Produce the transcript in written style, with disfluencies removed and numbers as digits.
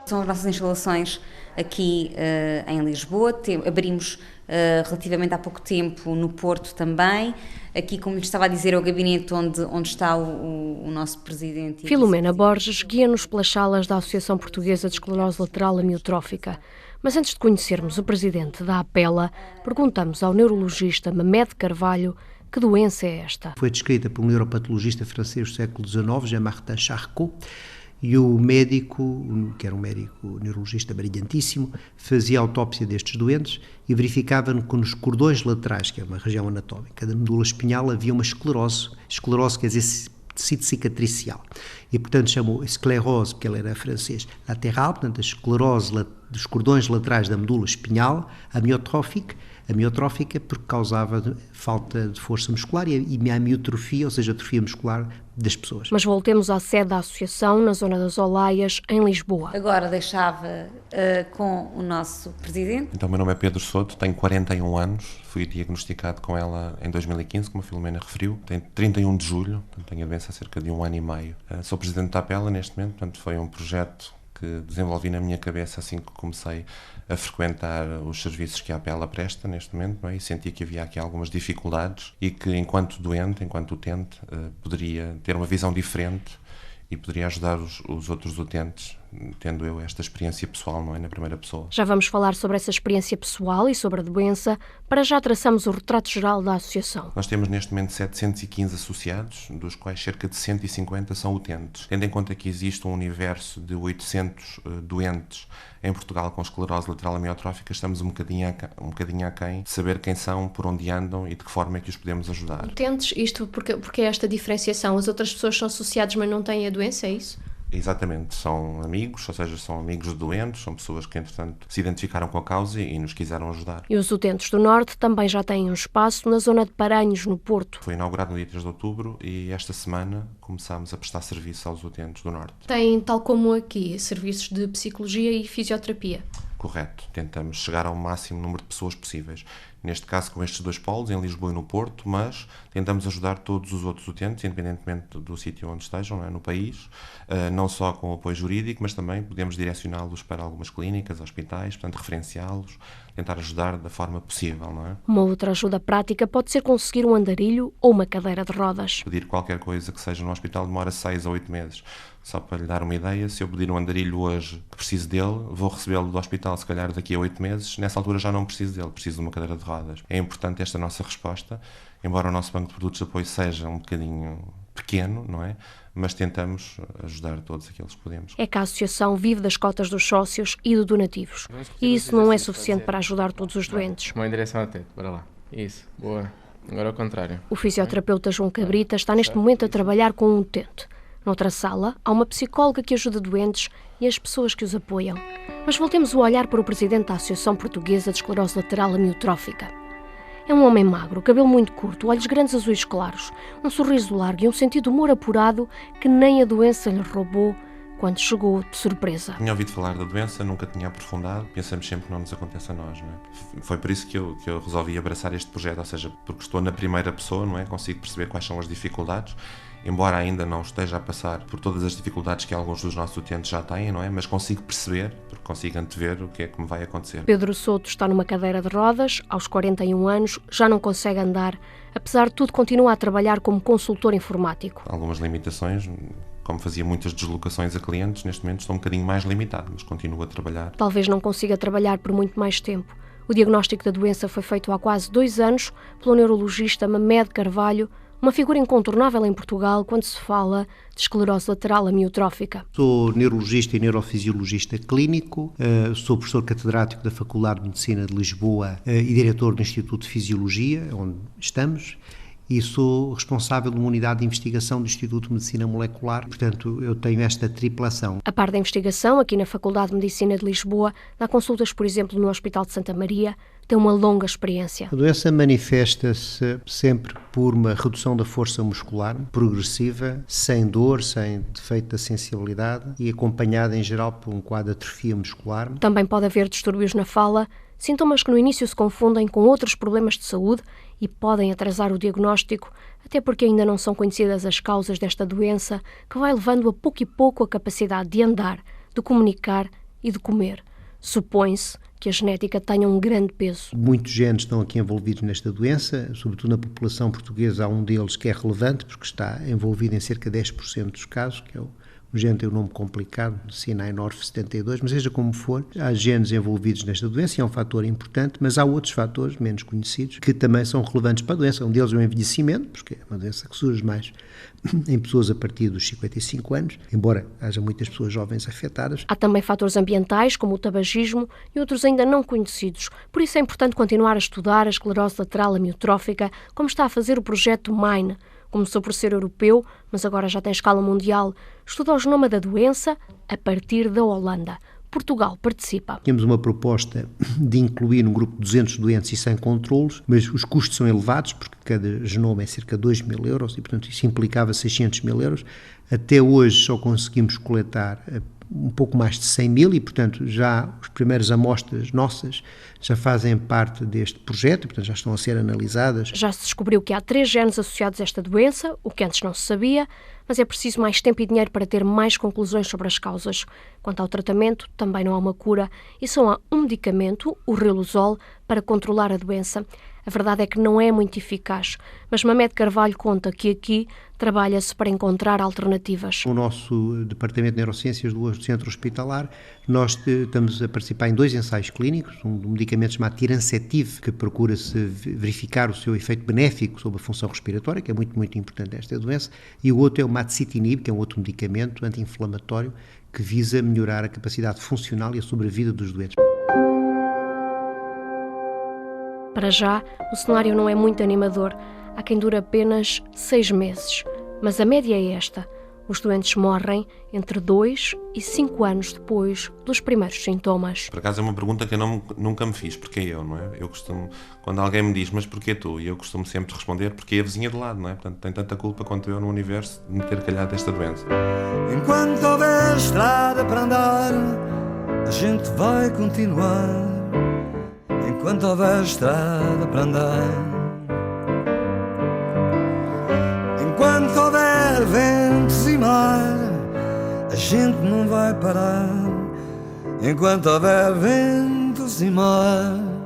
São as nossas instalações aqui em Lisboa. Abrimos relativamente há pouco tempo no Porto também. Aqui, como lhe estava a dizer, é o gabinete onde está o nosso presidente. Filomena Borges guia-nos pelas salas da Associação Portuguesa de Esclerose Lateral Amiotrófica. Mas antes de conhecermos o presidente da APELA, perguntamos ao neurologista Mehmed Carvalho que doença é esta. Foi descrita por um neuropatologista francês do século XIX, Jean-Martin Charcot, e o médico, que era um médico neurologista brilhantíssimo, fazia autópsia destes doentes e verificava que nos cordões laterais, que é uma região anatómica da medula espinhal, havia uma esclerose. Esclerose quer dizer tecido cicatricial. E, portanto, chamou esclerose, porque ele era francês, lateral, portanto, a esclerose dos cordões laterais da medula espinhal, amiotrófica, porque causava falta de força muscular e a amiotrofia, ou seja, a atrofia muscular das pessoas. Mas voltemos à sede da associação, na zona das Olaias, em Lisboa. Agora deixava com o nosso presidente. Então, o meu nome é Pedro Soto, tenho 41 anos, fui diagnosticado com ela em 2015, como a Filomena referiu. Tenho 31 de julho, portanto, tenho a doença há cerca de 1 ano e meio. Sou presidente da APELA neste momento, portanto, foi um projeto que desenvolvi na minha cabeça assim que comecei a frequentar os serviços que a APELA presta neste momento, não é? E senti que havia aqui algumas dificuldades e que, enquanto doente, enquanto utente, poderia ter uma visão diferente e poderia ajudar os outros utentes, tendo eu esta experiência pessoal, não é, na primeira pessoa. Já vamos falar sobre essa experiência pessoal e sobre a doença. Para já traçamos o retrato geral da associação. Nós temos neste momento 715 associados, dos quais cerca de 150 são utentes. Tendo em conta que existe um universo de 800 doentes em Portugal com esclerose lateral amiotrófica, estamos um bocadinho aquém de saber quem são, por onde andam e de que forma é que os podemos ajudar. Utentes, isto porque é esta diferenciação? As outras pessoas são associadas, mas não têm a doença, é isso? Exatamente, são amigos, ou seja, são amigos de doentes, são pessoas que, entretanto, se identificaram com a causa e nos quiseram ajudar. E os utentes do Norte também já têm um espaço na zona de Paranhos, no Porto. Foi inaugurado no dia 3 de outubro e esta semana começámos a prestar serviço aos utentes do Norte. Tem, tal como aqui, serviços de psicologia e fisioterapia. Correto, tentamos chegar ao máximo número de pessoas possíveis. Neste caso com estes dois polos, em Lisboa e no Porto, mas tentamos ajudar todos os outros utentes, independentemente do sítio onde estejam, não é, no país, não só com apoio jurídico, mas também podemos direcioná-los para algumas clínicas, hospitais, portanto referenciá-los, tentar ajudar da forma possível, não é? Uma outra ajuda prática pode ser conseguir um andarilho ou uma cadeira de rodas. Pedir qualquer coisa que seja no hospital demora 6 a 8 meses. Só para lhe dar uma ideia, se eu pedir um andarilho hoje que preciso dele, vou recebê-lo do hospital se calhar daqui a 8 meses, nessa altura já não preciso dele, preciso de uma cadeira de rodas. É importante esta nossa resposta, embora o nosso banco de produtos de apoio seja um bocadinho pequeno, não é? Mas tentamos ajudar todos aqueles que podemos. É que a associação vive das cotas dos sócios e de donativos. E isso não é suficiente para ajudar todos os doentes. Uma em direção ao teto, bora lá. Isso, boa. Agora ao contrário. O fisioterapeuta João Cabrita está neste momento a trabalhar com um utente. Noutra sala, há uma psicóloga que ajuda doentes e as pessoas que os apoiam. Mas voltemos o olhar para o presidente da Associação Portuguesa de Esclerose Lateral Amiotrófica. É um homem magro, cabelo muito curto, olhos grandes azuis claros, um sorriso largo e um sentido de humor apurado que nem a doença lhe roubou quando chegou de surpresa. Tinha ouvido falar da doença, nunca tinha aprofundado, pensamos sempre que não nos acontece a nós, não é? Foi por isso que eu resolvi abraçar este projeto, ou seja, porque estou na primeira pessoa, não é? Consigo perceber quais são as dificuldades, embora ainda não esteja a passar por todas as dificuldades que alguns dos nossos utentes já têm, não é? Mas consigo perceber, porque consigo antever o que é que me vai acontecer. Pedro Soto está numa cadeira de rodas, aos 41 anos, já não consegue andar. Apesar de tudo, continua a trabalhar como consultor informático. Algumas limitações, como fazia muitas deslocações a clientes, neste momento estou um bocadinho mais limitado, mas continuo a trabalhar. Talvez não consiga trabalhar por muito mais tempo. O diagnóstico da doença foi feito há quase 2 anos pelo neurologista Mehmed Carvalho, uma figura incontornável em Portugal quando se fala de esclerose lateral amiotrófica. Sou neurologista e neurofisiologista clínico, sou professor catedrático da Faculdade de Medicina de Lisboa e diretor do Instituto de Fisiologia, onde estamos, e sou responsável de uma unidade de investigação do Instituto de Medicina Molecular, portanto eu tenho esta triplação. A par da investigação, aqui na Faculdade de Medicina de Lisboa, dá consultas, por exemplo, no Hospital de Santa Maria, tem uma longa experiência. A doença manifesta-se sempre por uma redução da força muscular progressiva, sem dor, sem defeito da sensibilidade e acompanhada em geral por um quadro de atrofia muscular. Também pode haver distúrbios na fala, sintomas que no início se confundem com outros problemas de saúde e podem atrasar o diagnóstico, até porque ainda não são conhecidas as causas desta doença, que vai levando a pouco e pouco a capacidade de andar, de comunicar e de comer. Supõe-se que a genética tenha um grande peso. Muitos genes estão aqui envolvidos nesta doença, sobretudo na população portuguesa há um deles que é relevante, porque está envolvido em cerca de 10% dos casos, que é o gene tem um nome complicado, C9orf72, mas seja como for, há genes envolvidos nesta doença e é um fator importante, mas há outros fatores menos conhecidos que também são relevantes para a doença. Um deles é o envelhecimento, porque é uma doença que surge mais em pessoas a partir dos 55 anos, embora haja muitas pessoas jovens afetadas. Há também fatores ambientais, como o tabagismo, e outros ainda não conhecidos. Por isso é importante continuar a estudar a esclerose lateral amiotrófica, como está a fazer o projeto MINE. Começou por ser europeu, mas agora já tem escala mundial. Estuda o genoma da doença a partir da Holanda. Portugal participa. Temos uma proposta de incluir num grupo de 200 doentes e sem controlos, mas os custos são elevados, porque cada genoma é cerca de 2.000 euros e, portanto, isso implicava 600.000 euros. Até hoje só conseguimos coletar um pouco mais de 100.000 e, portanto, já as primeiras amostras nossas já fazem parte deste projeto, portanto, já estão a ser analisadas. Já se descobriu que há 3 genes associados a esta doença, o que antes não se sabia, mas é preciso mais tempo e dinheiro para ter mais conclusões sobre as causas. Quanto ao tratamento, também não há uma cura e só há um medicamento, o Riluzole, para controlar a doença. A verdade é que não é muito eficaz, mas Mamed Carvalho conta que aqui trabalha-se para encontrar alternativas. O nosso Departamento de Neurociências do Centro Hospitalar, nós estamos a participar em 2 ensaios clínicos, um medicamento chamado Tirancetiv, que procura-se verificar o seu efeito benéfico sobre a função respiratória, que é muito, muito importante nesta doença, e o outro é o Masitinib, que é um outro medicamento anti-inflamatório que visa melhorar a capacidade funcional e a sobrevida dos doentes. Para já, o cenário não é muito animador. Há quem dure apenas 6 meses. Mas a média é esta. Os doentes morrem entre 2 e 5 anos depois dos primeiros sintomas. Por acaso é uma pergunta que eu nunca me fiz. Porquê eu, não é? Eu costumo, quando alguém me diz, mas porquê tu? E eu costumo sempre responder, porque é a vizinha de lado, não é? Portanto, tem tanta culpa quanto eu no universo de me ter calhado desta doença. Enquanto houver estrada para andar, a gente vai continuar. Enquanto houver estrada para andar, enquanto houver ventos e mar, a gente não vai parar. Enquanto houver ventos e mar.